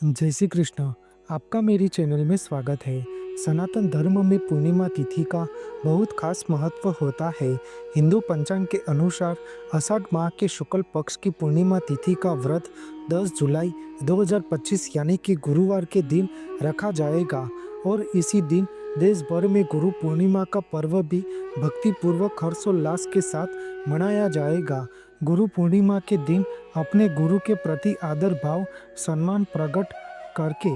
जय श्री कृष्ण। आपका मेरी चैनल में स्वागत है। सनातन धर्म में पूर्णिमा तिथि का बहुत खास महत्व होता है। हिंदू पंचांग के अनुसार आषाढ़ माह के शुक्ल पक्ष की पूर्णिमा तिथि का व्रत 10 जुलाई 2025 यानी कि गुरुवार के दिन रखा जाएगा और इसी दिन देश भर में गुरु पूर्णिमा का पर्व भी भक्तिपूर्वक हर्षोल्लास के साथ मनाया जाएगा। गुरु पूर्णिमा के दिन अपने गुरु के प्रति आदर भाव सम्मान प्रकट करके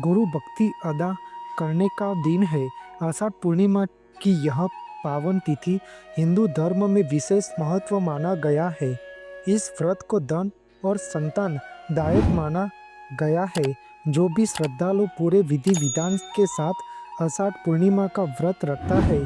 गुरु भक्ति अदा करने का दिन है। आषाढ़ पूर्णिमा की यह पावन तिथि हिंदू धर्म में विशेष महत्व माना गया है। इस व्रत को धन और संतान दायक माना गया है। जो भी श्रद्धालु पूरे विधि विधान के साथ आषाढ़ पूर्णिमा का व्रत रखता है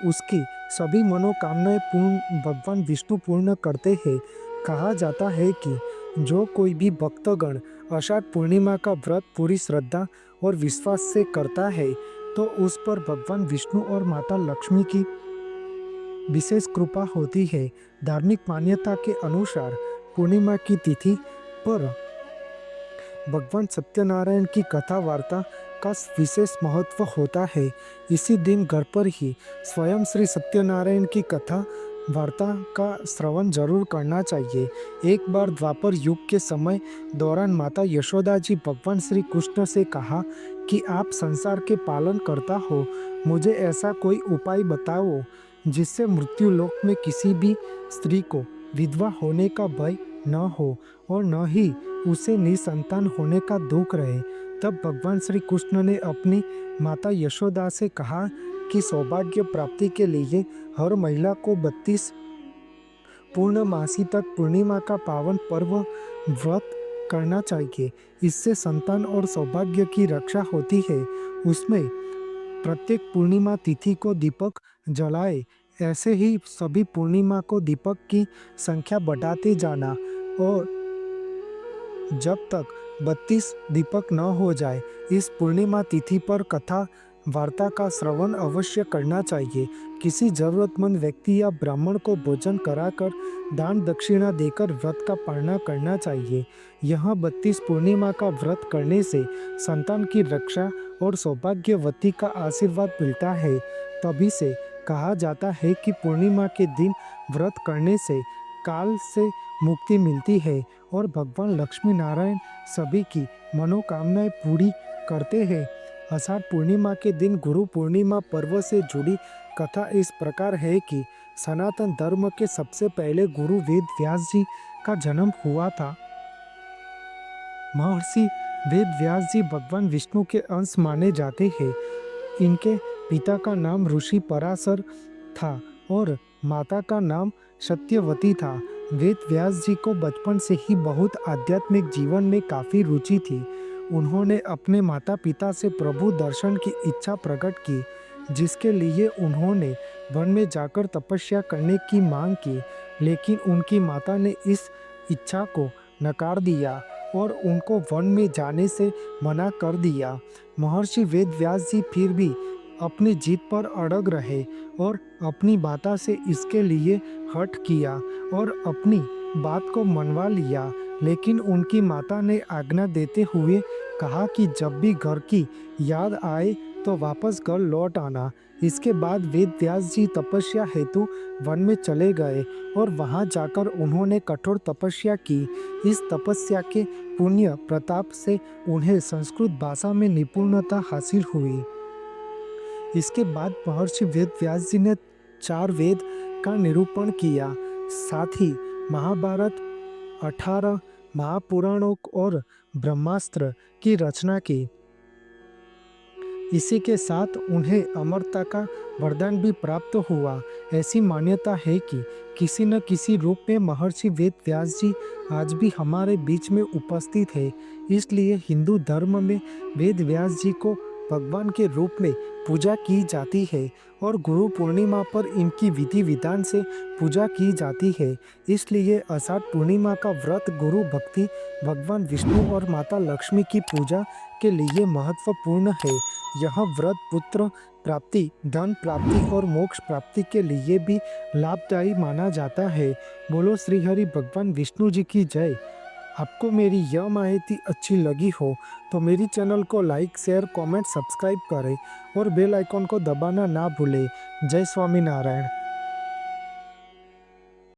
उसकी सभी मनोकामनाएं पूर्ण भगवान विष्णु पूर्ण करते हैं। कहा जाता है कि जो कोई भी भक्तगण आषाढ़ पूर्णिमा का व्रत पूरी श्रद्धा और विश्वास से करता है तो उस पर भगवान विष्णु और माता लक्ष्मी की विशेष कृपा होती है। धार्मिक मान्यता के अनुसार पूर्णिमा की तिथि पर भगवान सत्यनारायण की कथा वार्ता का विशेष महत्व होता है। इसी दिन घर पर ही स्वयं श्री सत्यनारायण की कथा वार्ता का श्रवण जरूर करना चाहिए। एक बार द्वापर युग के समय दौरान माता यशोदा जी भगवान श्री कृष्ण से कहा कि आप संसार के पालन करता हो, मुझे ऐसा कोई उपाय बताओ जिससे मृत्यु लोक में किसी भी स्त्री को विधवा होने का भय न हो और न ही उसे निसंतान होने का दुख रहे। तब भगवान श्री कृष्ण ने अपनी माता यशोदा से कहा कि सौभाग्य प्राप्ति के लिए हर महिला को 32 पूर्णमासी तक पूर्णिमा का पावन पर्व व्रत करना चाहिए। इससे संतान और सौभाग्य की रक्षा होती है। उसमें प्रत्येक पूर्णिमा तिथि को दीपक जलाए। ऐसे ही सभी पूर्णिमा को दीपक की संख्या बढ़ाते जाना और जब तक 32 दीपक न हो जाए। इस पूर्णिमा तिथि पर कथा वार्ता का श्रवण अवश्य करना चाहिए। किसी जरूरतमंद व्यक्ति या ब्राह्मण को भोजन कराकर दान दक्षिणा देकर व्रत का पालना करना चाहिए। यह 32 पूर्णिमा का व्रत करने से संतान की रक्षा और सौभाग्यवती का आशीर्वाद मिलता है। तभी से कहा जाता है कि पूर्णिमा के दिन व्रत करने से काल से मुक्ति मिलती है और भगवान लक्ष्मी नारायण सभी की मनोकामनाएं पूरी करते हैं। आषाढ़ पूर्णिमा के दिन गुरु पूर्णिमा पर्व से जुड़ी कथा इस प्रकार है कि सनातन धर्म के सबसे पहले गुरु वेद व्यास जी का जन्म हुआ था। महर्षि वेद व्यास जी भगवान विष्णु के अंश माने जाते हैं। इनके पिता का नाम ऋषि पराशर था और माता का नाम सत्यवती था। वेद व्यास जी को बचपन से ही बहुत आध्यात्मिक जीवन में काफ़ी रुचि थी। उन्होंने अपने माता पिता से प्रभु दर्शन की इच्छा प्रकट की, जिसके लिए उन्होंने वन में जाकर तपस्या करने की मांग की, लेकिन उनकी माता ने इस इच्छा को नकार दिया और उनको वन में जाने से मना कर दिया। महर्षि वेद व्यास जी फिर भी अपनी जीत पर अड़ग रहे और अपनी माता से इसके लिए हठ किया और अपनी बात को मनवा लिया। लेकिन उनकी माता ने आज्ञा देते हुए कहा कि जब भी घर की याद आए तो वापस घर लौट आना। इसके बाद वेद व्यास जी तपस्या हेतु वन में चले गए और वहां जाकर उन्होंने कठोर तपस्या की। इस तपस्या के पुण्य प्रताप से उन्हें संस्कृत भाषा में निपुणता हासिल हुई। इसके बाद महर्षि वेद व्यास जी ने 4 वेद का निरूपण किया, साथ ही महाभारत, 18 महापुराणों और ब्रह्मास्त्र की रचना की। इसी के साथ उन्हें अमरता का वरदान भी प्राप्त हुआ। ऐसी मान्यता है कि किसी न किसी रूप में महर्षि वेद व्यास जी आज भी हमारे बीच में उपस्थित है। इसलिए हिंदू धर्म में वेद व्यास जी को भगवान के रूप में पूजा की जाती है और गुरु पूर्णिमा पर इनकी विधि विधान से पूजा की जाती है। इसलिए आषाढ़ पूर्णिमा का व्रत गुरु भक्ति, भगवान विष्णु और माता लक्ष्मी की पूजा के लिए महत्वपूर्ण है। यह व्रत पुत्र प्राप्ति, धन प्राप्ति और मोक्ष प्राप्ति के लिए भी लाभदायी माना जाता है। बोलो श्री हरि भगवान विष्णु जी की जय। आपको मेरी यह माहिती अच्छी लगी हो तो मेरी चैनल को लाइक, शेयर, कमेंट, सब्सक्राइब करें और बेल आइकॉन को दबाना ना भूलें। जय स्वामीनारायण।